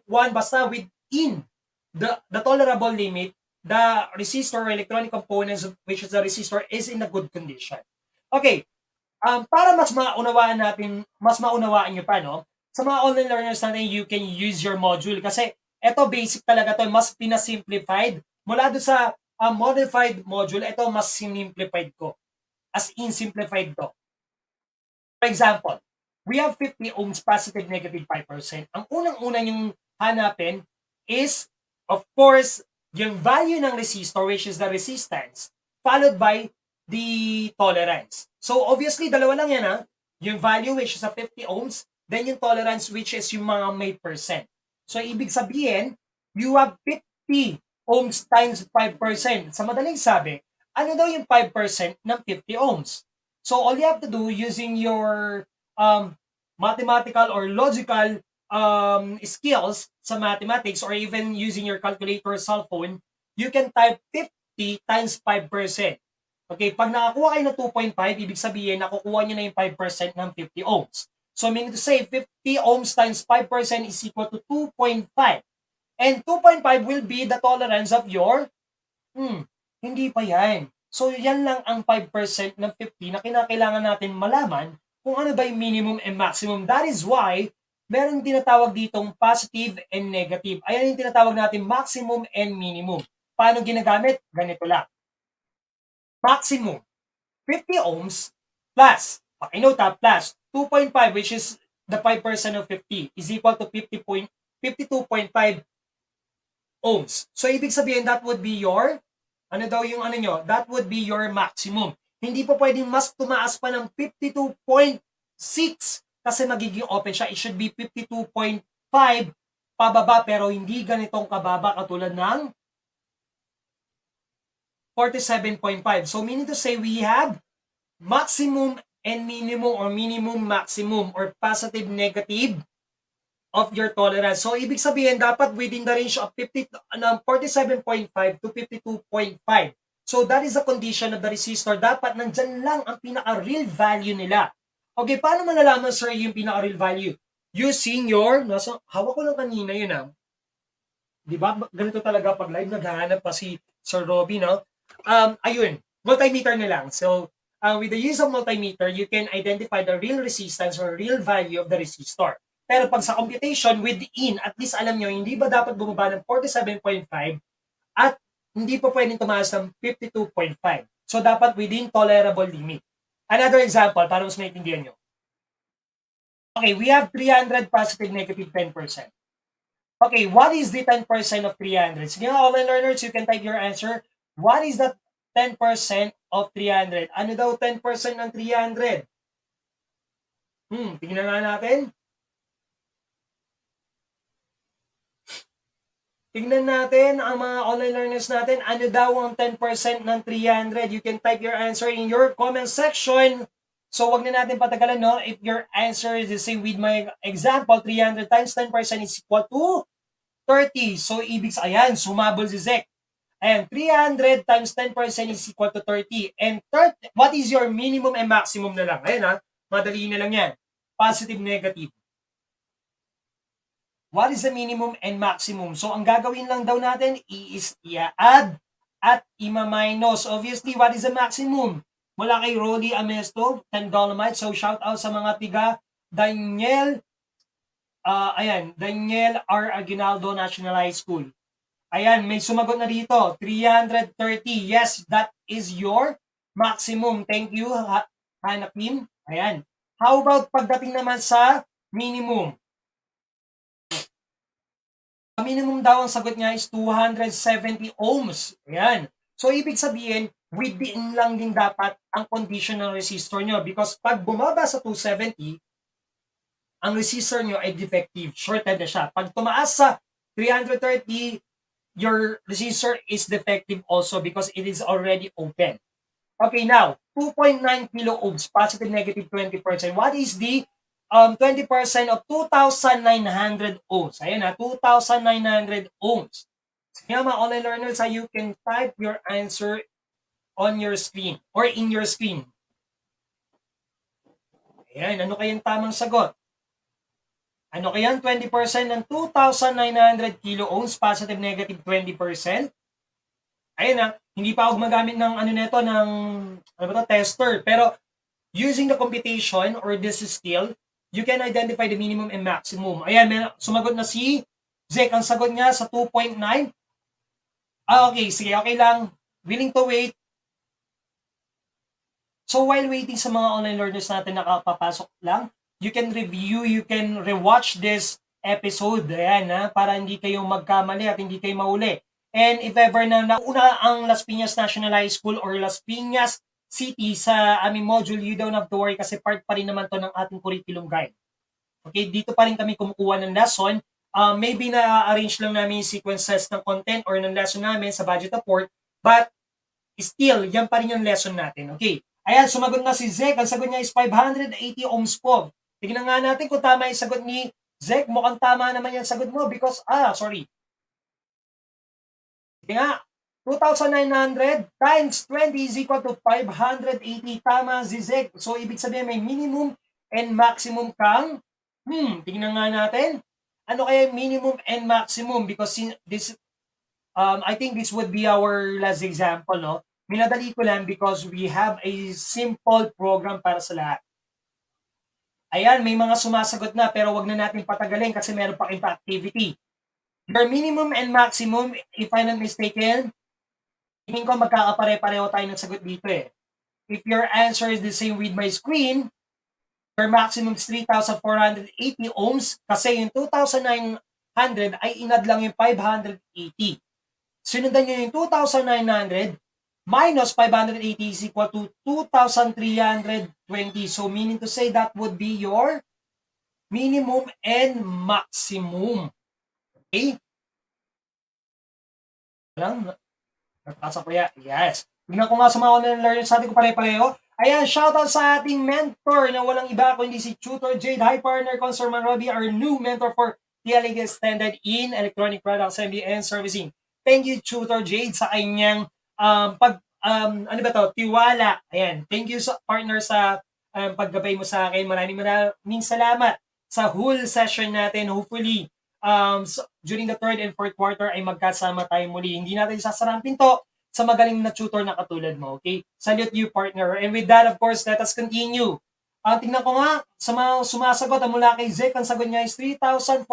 50.1, basta within the tolerable limit, the resistor or electronic components, which is the resistor, is in a good condition. Okay, para mas maunawaan nyo pa, no? Sa mga online learners natin, you can use your module kasi ito basic talaga to, mas pinasimplified. Mula doon sa modified module, ito mas simplified ko. As in simplified to. For example, we have 50 ohms positive, negative 5%. Ang unang-una yung hanapin is, of course, yung value ng resistor, which is the resistance, followed by the tolerance. So, obviously, dalawa lang yan yung value, which is a 50 ohms, then yung tolerance, which is yung mga may percent. So, ibig sabihin, you have 50 ohms times 5%. Sa madaling sabi, ano daw yung 5% ng 50 ohms? So, all you have to do using your mathematical or logical skills sa mathematics or even using your calculator or cell phone, you can type 50 times 5%. Okay, pag nakakuha kayo ng 2.5, ibig sabihin, nakukuha nyo na yung 5% ng 50 ohms. So, meaning to say, 50 ohms times 5% is equal to 2.5. And 2.5 will be the tolerance of your, hindi pa yan. So, yan lang ang 5% ng 50 na kinakailangan natin malaman kung ano ba yung minimum and maximum. That is why, meron tinatawag ditong positive and negative. Ayan yung tinatawag natin maximum and minimum. Paano ginagamit? Ganito lang. Maximum, 50 ohms plus, plus 2.5, which is the 5% of 50 is equal to 52.5 ohms. So, ibig sabihin, that would be your, that would be your maximum. Hindi po pwedeng mas tumaas pa ng 52.6 kasi magiging open siya. It should be 52.5 pababa, pero hindi ganitong kababa katulad ng 47.5. So, meaning to say, we have maximum and minimum or minimum maximum or positive negative of your tolerance. So, ibig sabihin, dapat within the range of 47.5 to 52.5. So, that is the condition of the resistor. Dapat nandyan lang ang pinaka-real value nila. Okay, paano malalaman, sir, yung pinaka-real value? Using your, hawak ko lang kanina yun, Di ba? Ganito talaga pag live, naghahanap pa si Sir Robby, no? Ayun, multimeter na lang. So, with the use of multimeter, you can identify the real resistance or real value of the resistor. Pero pag sa computation, within, at least alam nyo, hindi ba dapat bumaba ng 47.5 at hindi pa pwedeng tumaas ng 52.5. So, dapat within tolerable limit. Another example, para mas maintindihan nyo. Okay, we have 300 positive, negative 10%. Okay, what is the 10% of 300? Sige nga, online learners, you can type your answer. What is the 10% of 300? Ano daw 10% ng 300? Tingnan nga natin. Tingnan natin ang mga online learners natin. Ano daw ang 10% ng 300? You can type your answer in your comment section. So, wag na natin patagalan, no? If your answer is the same with my example, 300 times 10% is equal to 30. So, ibig sabihin, sumabol si Zek. And 300 times 10% is equal to 30. And what is your minimum and maximum na lang? Ayan, madali na lang yan. Positive, negative. What is the minimum and maximum? So, ang gagawin lang daw natin is i-add at i-minus. Obviously, what is the maximum? Mula kay Rolly Amesto, 10 Dolomite. So, shout out sa mga tiga Daniel Daniel R. Aguinaldo National High School. Ayan, may sumagot na dito. 330. Yes, that is your maximum. Thank you, Hanakim. Ayan. How about pagdating naman sa minimum? Minimum daw ang sagot niya is 270 ohms. Ayan. So, ibig sabihin, within lang din dapat ang condition ng resistor nyo. Because pag bumaba sa 270, ang resistor nyo ay defective. Shorted na siya. Pag tumaas sa 330, your resistor is defective also because it is already open. Okay, now, 2.9 kilo ohms, positive, negative 20%. What is the 20% of 2,900 ohms? Ayan 2,900 ohms. Kaya mga online learners, you can type your answer on your screen or in your screen. Ayan, ano kayang tamang sagot? Ano kaya 20% ng 2,900 kilo ohms, positive, negative 20%? Ayan hindi pa ako gumagamit ng tester. Pero using the computation or this skill, you can identify the minimum and maximum. Ayan, sumagot na si Zek. Ang sagot niya sa 2.9. Okay, sige, okay lang. Willing to wait. So while waiting sa mga online learners natin nakapapasok lang, you can review, you can rewatch this episode. Ayan, para hindi kayo magkamali at hindi kayo mahuli. And if ever na nauna ang Las Piñas National High School or Las Piñas City sa aming module, you don't have to worry kasi part pa rin naman to ng ating curriculum guide. Okay, dito pa rin kami kumukuha ng lesson. Maybe na-arrange lang namin yung sequences ng content or ng lesson namin sa budget report, but still, yan pa rin yung lesson natin. Okay, ayan, sumagot na si Zek. Ang sagot niya is 580 ohms po. Tignan nga natin kung tama yung sagot ni Zek. Mukhang tama naman yung sagot mo because, Kaya 2,900 times 20 is equal to 580. Tama, Zizek. So, ibig sabihin may minimum and maximum kang, tingnan nga natin. ano kaya yung minimum and maximum? Because this, I think this would be our last example, no? Minadali ko lang because we have a simple program para sa lahat. Ayan, may mga sumasagot na pero wag na natin patagalin kasi meron pa kayong activity. Your minimum and maximum, if I'm not mistaken, tingin ko magkakapare-pareho tayo ng sagot dito eh. If your answer is the same with my screen, your maximum is 3,480 ohms kasi yung 2,900 ay inad lang yung 580. Sinundan nyo yung 2,900 minus 580 is equal to 2,320. So meaning to say that would be your minimum and maximum. Okay? Lang, natasa ko yan. Yes. Tingnan ko nga sa mga online learners natin ko pare-pareho. Ayan, shoutout sa ating mentor na walang iba kundi si Tutor Jade. Hi partner, Consorman Robbie, our new mentor for ETUlay Extended in Electronic Product Assembly and Servicing. Thank you, Tutor Jade, sa kanyang ano ba to, tiwala. Ayan, thank you sa partner sa paggabay mo sa akin. Maraming salamat sa whole session natin. Hopefully, so, during the third and fourth quarter ay magkasama tayo muli. Hindi natin sasara ang pinto sa magaling na tutor na katulad mo. Okay? Salute you, partner. And with that, of course, let us continue. Tingnan ko nga, sa mga sumasagot, mula kay Zek, ang sagot niya is 3,480.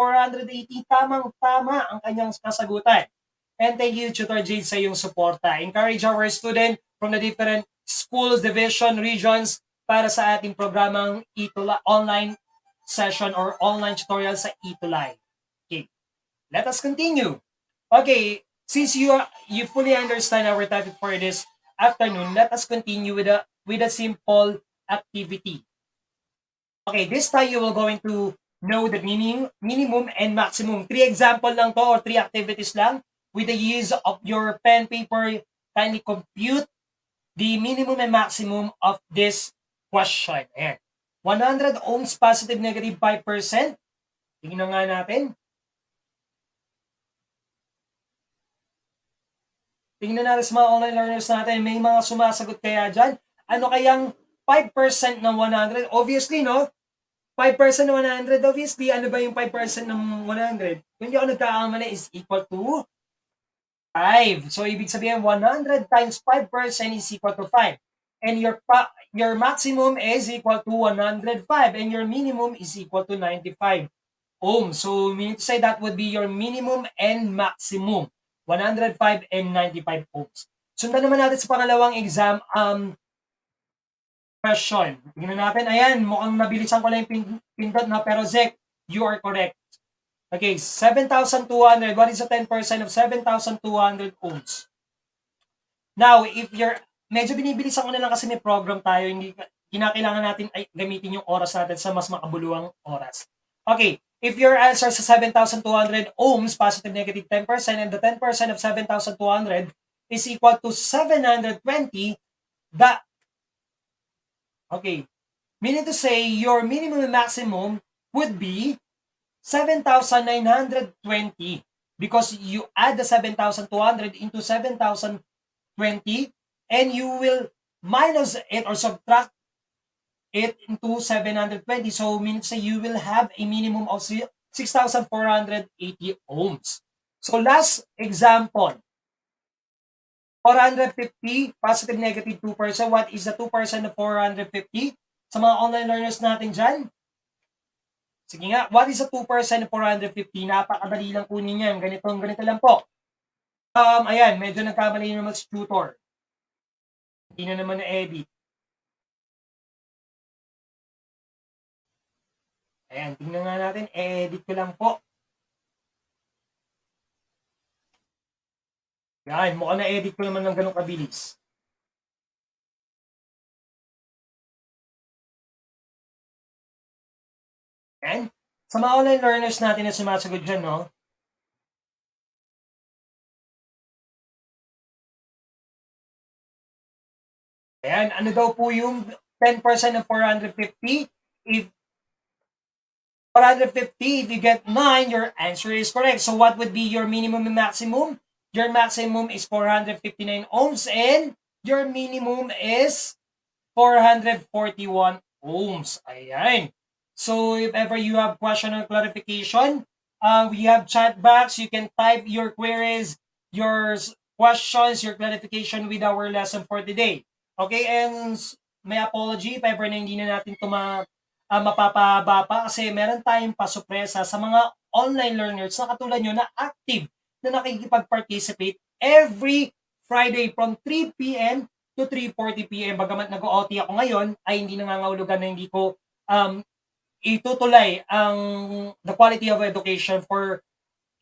Tamang-tama ang kanyang kasagutan. And thank you, Tutor Jade, sa iyong suporta. Encourage our student from the different schools, division, regions para sa ating programang ETUlay, online session or online tutorial sa ETUlay. Okay, let us continue. Okay, since you fully understand our topic for this afternoon, let us continue with a simple activity. Okay, this time you will going to know the minimum and maximum. 3 example lang to or 3 activities lang. With the use of your pen, paper, kindly compute the minimum and maximum of this question. Ayan. 100 ohms positive, negative 5%. Tingnan nga natin. Tingnan natin sa mga online learners natin. May mga sumasagot kaya dyan. Ano kayang 5% ng 100? Obviously, no? 5% ng 100, obviously, ano ba yung 5% ng 100? Kung hindi ako nagkakamali, is equal to 5. So, ibig sabihin, 100 times 5% is equal to 5. And your maximum is equal to 105. And your minimum is equal to 95 ohms. So, meaning to say that would be your minimum and maximum. 105 and 95 ohms. Sundan naman natin sa pangalawang exam question. Tingnan natin. Ayan, mukhang nabilisan ko lang yung pindot, no? Pero Zek, you are correct. Okay, 7,200. What is the 10% of 7,200 ohms? Now, if you're, medyo binibilisan ko na lang kasi may program tayo, hindi kinakailangan natin ay gamitin yung oras natin sa mas makabuluhang oras. Okay, if your answer sa 7,200 ohms, positive, negative 10%, and the 10% of 7,200 is equal to 720, okay, meaning to say your minimum and maximum would be 7,920 because you add the 7,200 into 7,020 and you will minus it or subtract it into 720. So means you will have a minimum of 6,480 ohms. So last example, 450 positive, negative 2%. What is the 2% of 450? Sa mga online learners natin dyan, sige nga, what is the 2% of 450? Napakadali lang kunin yan. Ganito lang po. Ayan, medyo nagkamali naman si tutor. Hindi na naman na-edit. Ayan, tingnan nga natin. Edit ko lang po. Yan, mukhang na-edit ko naman ng ganun kabilis. Ayan. Sa mga online learners natin na sumasagot dyan, no? Ayan, ano daw po yung 10% of 450? If 450, if you get 9, your answer is correct. So what would be your minimum and maximum? Your maximum is 459 ohms and your minimum is 441 ohms. Ayan. So if ever you have question or clarification, We have chat box. You can type your queries, your questions, your clarification with our lesson for today. Okay, and may apology if ever na hindi na natin ito mapapahaba pa kasi meron tayong pasupresa sa mga online learners na katulad nyo na active na nakikipag-participate every Friday from 3 p.m. to 3:40 p.m. Bagamat nag-OT ako ngayon, ay hindi nangangahulugan na hindi ko itutulay ang the quality of education for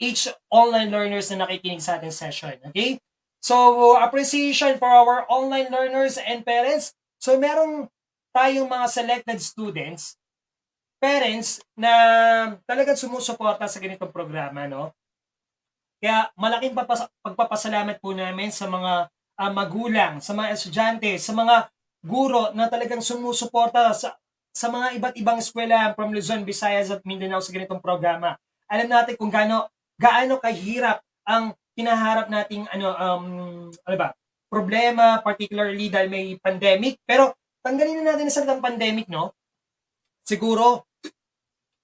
each online learners na nakikinig sa ating session. Okay? So, appreciation for our online learners and parents. So, merong tayong mga selected students, parents na talagang sumusuporta sa ganitong programa, no? Kaya malaking pagpapasalamat po namin sa mga magulang, sa mga estudyante, sa mga guro na talagang sumusuporta sa mga iba't ibang eskwela from Luzon, Visayas at Mindanao sa ganitong programa. Alam natin kung gaano kahirap ang kinaharap nating problema, particularly dahil may pandemic. Pero tanggalin na natin ang salitang pandemic, no? Siguro,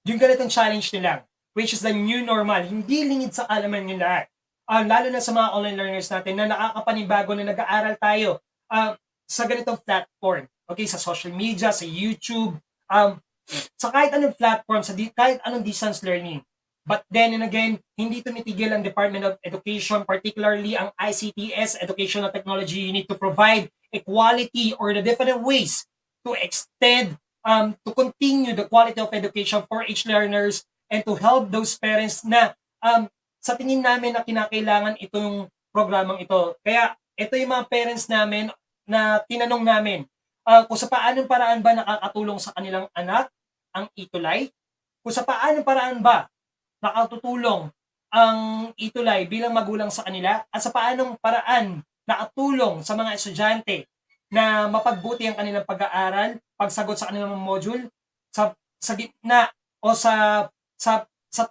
yung ganitong challenge nila, which is the new normal, hindi lingid sa kaalaman nila. Lalo na sa mga online learners natin na nakakapanibago na nag-aaral tayo sa ganitong platform. Okay, sa social media, sa YouTube, sa kahit anong platform, sa kahit anong distance learning. But then and again, hindi tumitigil ang Department of Education, particularly ang ICTS, Educational Technology Unit, to provide equality or the different ways to extend, to continue the quality of education for each learners and to help those parents na sa tingin namin na kinakailangan itong programang ito. Kaya ito yung mga parents namin na tinanong namin kung sa paanong paraan ba nakakatulong sa kanilang anak ang ETUlay, kung sa paanong paraan ba nakatutulong ang ETUlay bilang magulang sa kanila, at sa paanong paraan nakatulong sa mga estudyante na mapagbuti ang kanilang pag-aaral, pagsagot sa kanilang module sa gitna o sa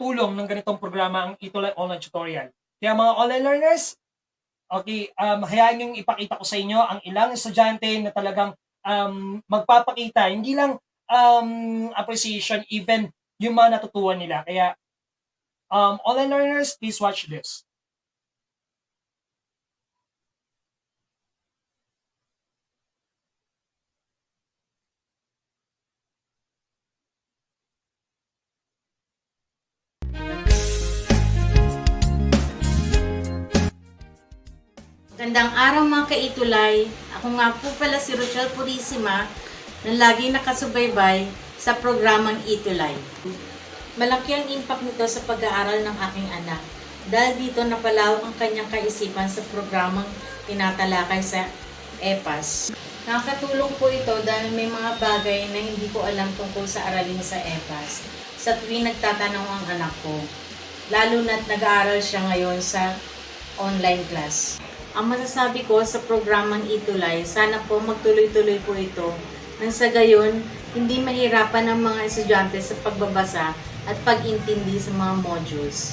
tulong ng ganitong programa ang ETUlay online tutorial. Kaya mga online learners, okay, hayaan niyong ipakita ko sa inyo ang ilang estudyante na talagang magpapakita, hindi lang appreciation, even yung mga natutuhan nila. Kaya online learners, please watch this. Magandang araw mga ka-ETUlay. Ako nga po pala si Rochelle Purisima na laging nakasubaybay sa programang ETUlay. Malaki ang impact nito sa pag-aaral ng aking anak dahil dito napalawak ang kanyang kaisipan sa programang tinatalakay sa EPAS. Nakakatulong po ito dahil may mga bagay na hindi ko alam tungkol sa aralin sa EPAS sa tuwing nagtatanong ang anak ko, lalo na't nag-aaral siya ngayon sa online class. Ang masasabi ko sa programang ETUlay, sana po magtuloy-tuloy po ito nang sa gayon, hindi mahirapan ang mga estudyante sa pagbabasa at pag-intindi sa mga modules.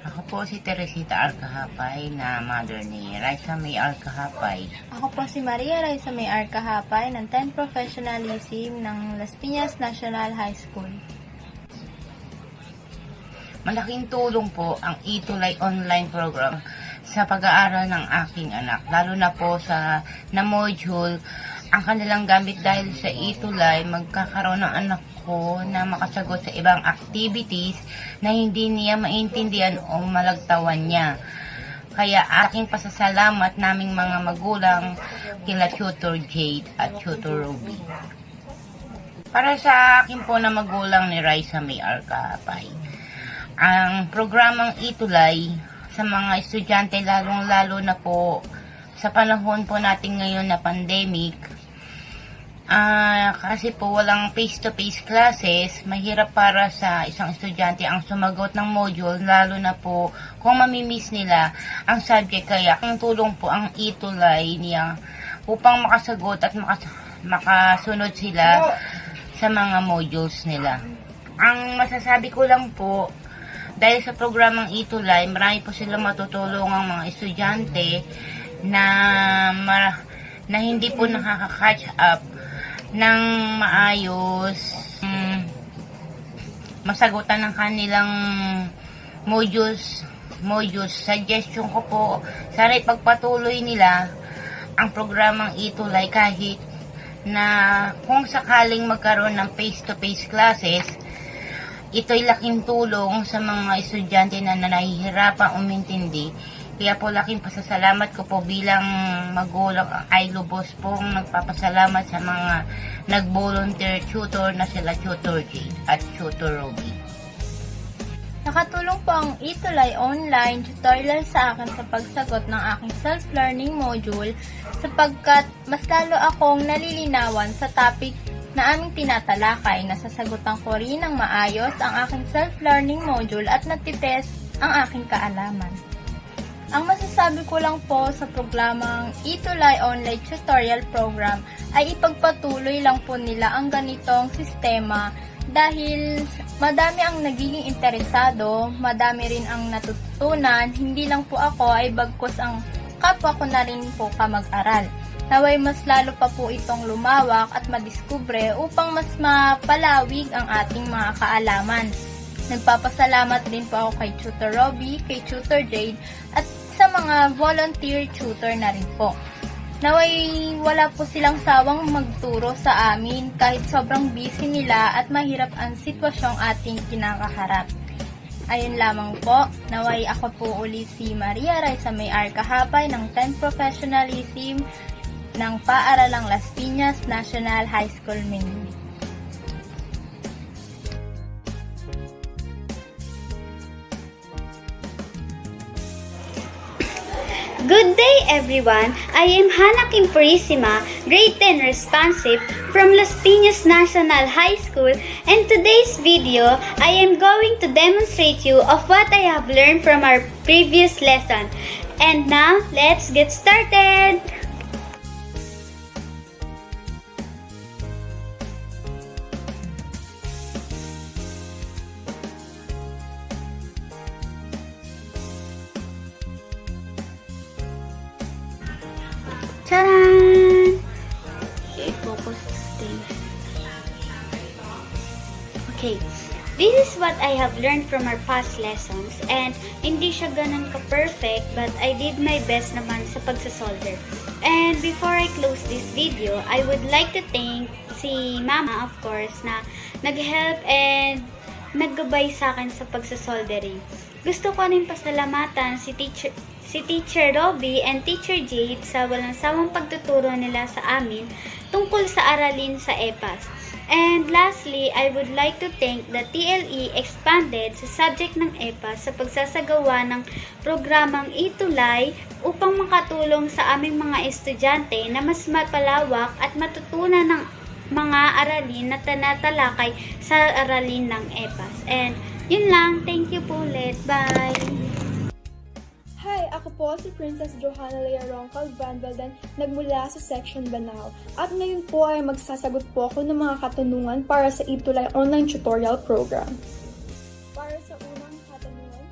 Ako po si Teresita Arcahapay na mother ni Raisa May Arcahapay. Ako po si Maria Raisa May Arcahapay ng 10th Professionalism ng Las Piñas National High School. Malaking tulong po ang ETUlay online program sa pag-aaral ng aking anak, lalo na po sa module ang kanilang gamit dahil sa ETUlay magkakaroon ng anak ko na makasagot sa ibang activities na hindi niya maintindihan o malagtawan niya. Kaya aking pasasalamat naming mga magulang kila Tutor Jade at Tutor Ruby. Para sa akin po na magulang ni Raisa May Arcahapay, ang programang ETUlay sa mga estudyante, lalong-lalo na po sa panahon po natin ngayon na pandemic, kasi po walang face-to-face classes, mahirap para sa isang estudyante ang sumagot ng module, lalo na po kung mamimiss nila ang subject. Kaya ang tulong po ang ETUlay niya upang makasagot at makasunod sila sa mga modules nila. Ang masasabi ko lang po, dahil sa programang ETUlay, marami po sila matutulong ang mga estudyante na hindi po nakaka-catch up ng maayos, masagutan ng kanilang modules. Suggestion ko po, sana ipagpatuloy nila ang programang ETUlay kahit na kung sakaling magkaroon ng face-to-face classes, ito'y laking tulong sa mga estudyante na nahihirapang umintindi. Kaya po laking pasasalamat ko po bilang magulang ay lubos pong nagpapasalamat sa mga nag-volunteer tutor na sila Tutor Jade at Tutor Ruby. Nakatulong po ang ETUlay online tutorial sa akin sa pagsagot ng aking self-learning module sapagkat mas lalo akong nalilinawan sa topic na aming tinatalakay. Nasasagutan ko rin ng maayos ang aking self-learning module at natitest ang aking kaalaman. Ang masasabi ko lang po sa programang ETUlay Online Tutorial Program ay ipagpatuloy lang po nila ang ganitong sistema dahil madami ang nagiging interesado, madami rin ang natutunan, hindi lang po ako ay bagkus ang kapwa ko na rin po kamag-aral. Naway mas lalo pa po itong lumawak at madiskubre upang mas mapalawig ang ating mga kaalaman. Nagpapasalamat din po ako kay Tutor Robbie, kay Tutor Jade at sa mga volunteer tutor na rin po. Naway wala po silang sawang magturo sa amin kahit sobrang busy nila at mahirap ang sitwasyong ating kinakaharap. Ayun lamang po, naway ako po uli si Maria Raisa May-ar Kahapay ng 10 Professionalism ng Paaralang Las Piñas National High School, Manila. Good day everyone! I am Hannah Kim Purisima, grade 10 responsive from Las Piñas National High School, and today's video I am going to demonstrate you of what I have learned from our previous lesson. And now, let's get started! Charan! Okay, focus thing. Okay, this is what I have learned from our past lessons, and hindi siya ganun ka-perfect but I did my best naman sa pagsasolder. And before I close this video, I would like to thank si Mama, of course, na nag-help and naggabay sa akin sa pagsasoldering. Gusto ko rin pasalamatan si Teacher Robbie and Teacher Jade sa walang sawang pagtuturo nila sa amin tungkol sa aralin sa EPAS. And lastly, I would like to thank the TLE Expanded sa subject ng EPAS sa pagsasagawa ng programang ETUlay upang makatulong sa aming mga estudyante na mas mapalawak at matutunan ng mga aralin na tinatalakay sa aralin ng EPAS. And yun lang, thank you po ulit. Bye! Hi, ako po si Princess Johanna Lea Roncal Vanvelden, nagmula sa Section Banao. At ngayon po ay magsasagot po ako ng mga katanungan para sa ETUlay Online Tutorial Program. Para sa unang katanungan,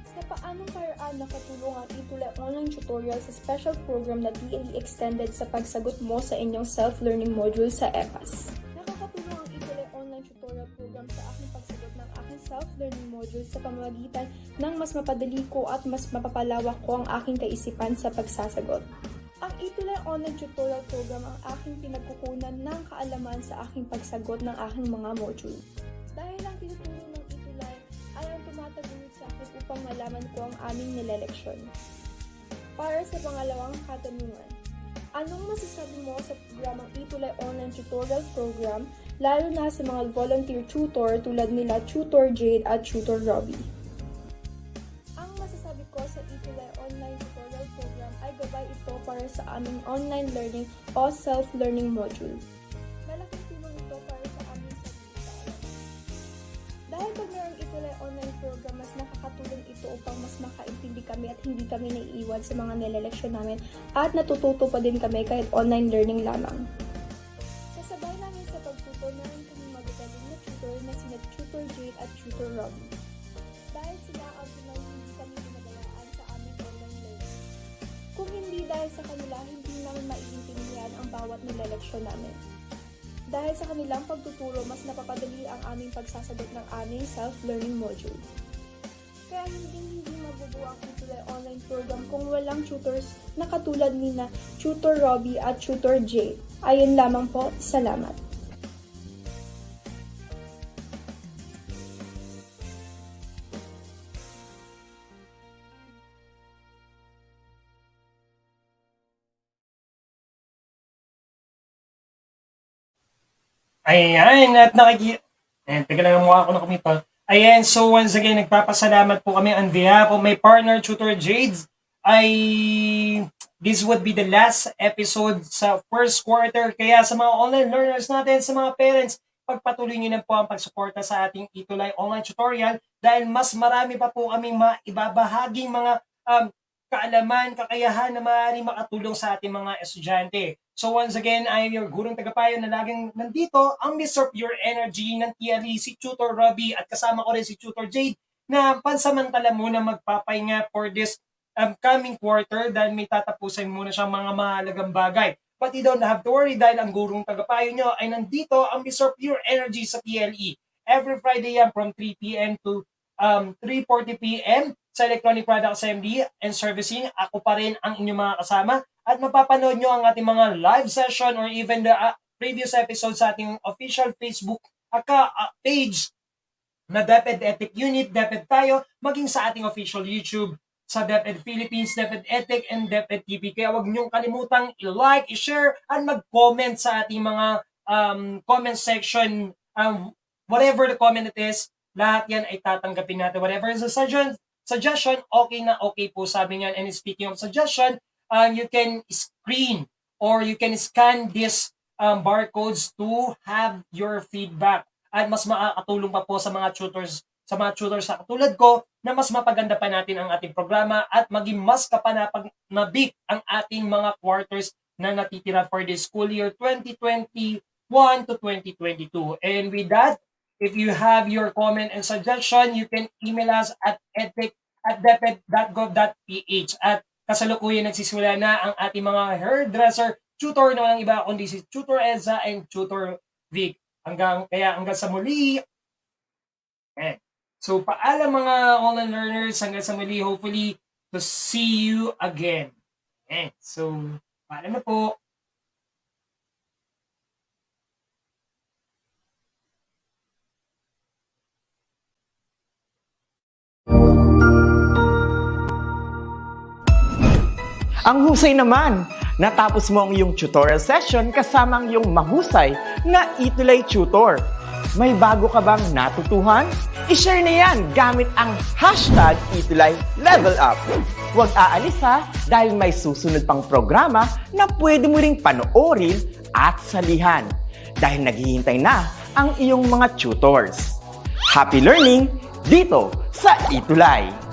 sa paanong paraan nakatulong ang ETUlay Online Tutorial sa special program na DLE Extended sa pagsagot mo sa inyong self-learning module sa EPAS? Nakakatulong ang ETUlay Online Tutorial Program sa aking pagsagot ng aking self-learning module sa pamamagitan ng mas mapadali ko at mas mapapalawak ko ang aking kaisipan sa pagsasagot. Ang ETUlay Online Tutorial Program ang aking pinagkukunan ng kaalaman sa aking pagsagot ng aking mga module. Dahil ang tinuturo ng ETUlay ay ang tumataguyod sa akin upang malaman ko ang aming nileleksyon. Para sa pangalawang katanungan, anong masasabi mo sa programang ETUlay Online Tutorial Program, lalo na sa mga volunteer tutor tulad nila Tutor Jade at Tutor Robbie? Ang masasabi ko sa ETUlay Online Tutorial Program ay gabay ito para sa aming online learning o self-learning module. Malaking tulong ito para sa aming sarili. Dahil pag mayroong ETUlay Online Program, mas nakakatulong ito upang mas makaintindi kami at hindi kami naiiwan sa mga nileleksyon namin at natututo pa din kami kahit online learning lamang. Kasabay namin sa pagtuto namin kami magagaling na tutor na sina Tutor Jade at Tutor Robbie. Dahil sila ang hindi kami pinagalaan sa aming online learning. Kung hindi dahil sa kanila, hindi namin maiintindihan ang bawat nileleksyon namin. Dahil sa kanilang pagtuturo, mas napapadali ang aming pagsasagot ng aming self-learning module. Kaya hindi mabubuo ang ETUlay online program kung walang tutors na katulad ni na Tutor Robbie at Tutor Jay. Ayun lamang po, salamat. Ayan, at teka lang, mukha ko na kumita. Ayan, so once again, nagpapasalamat po kami on behalf of my partner, Tutor Jades. This would be the last episode sa first quarter. Kaya sa mga online learners natin, sa mga parents, pagpatuloy nyo na po ang pagsuporta sa ating ETUlay online tutorial dahil mas marami pa po kaming maibabahaging mga kaalaman, kakayahan na maaaring makatulong sa ating mga estudyante. So once again, I am your gurong tagapayo na laging nandito, ang Mr. Pure Energy ng TLE, si Tutor Robbie, at kasama ko rin si Tutor Jade na pansamantala muna magpapahinga for this coming quarter dahil may tatapusin muna siyang mga mahalagang bagay. But you don't have to worry dahil ang gurong tagapayo nyo ay nandito, ang Mr. Pure Energy sa TLE. Every Friday yan from 3 p.m. to 3:40 p.m. sa Electronic Product Assembly and Servicing. Ako pa rin ang inyong mga kasama at mapapanood nyo ang ating mga live session or even the previous episodes sa ating official Facebook page na DepEd Ethic Unit, DepEd tayo, maging sa ating official YouTube sa DepEd Philippines, DepEd Ethic, and DepEd TV. Kaya huwag niyong kalimutang i-like, i-share, at mag-comment sa ating mga comment section. Whatever the comment it is, lahat yan ay tatanggapin natin. Whatever is a suggestion, okay na okay po sabi niyan. And speaking of suggestion, you can screen or you can scan these barcodes to have your feedback. At mas makakatulong pa po sa mga tutors sa katulad ko na mas mapaganda pa natin ang ating programa at maging mas kapanapag-nabik ang ating mga quarters na natitira for this school year 2021 to 2022. And with that, if you have your comment and suggestion, you can email us at edtech@deped.gov.ph. At kasalukuyan nagsisimula na ang ating mga hairdresser tutor na walang iba kundi si Tutor Elza and Tutor Vic. Hanggang sa muli. So paalam mga online learners, hanggang sa muli, hopefully to see you again. So paalam na po. Ang husay naman! Natapos mo ang iyong tutorial session kasama ang iyong mahusay na ETUlay tutor. May bago ka bang natutuhan? I-share na yan gamit ang hashtag #ETUlayLevelUp. Huwag aalis ha, dahil may susunod pang programa na pwede mo ring panoorin at salihan. Dahil naghihintay na ang iyong mga tutors. Happy learning dito sa ETUlay!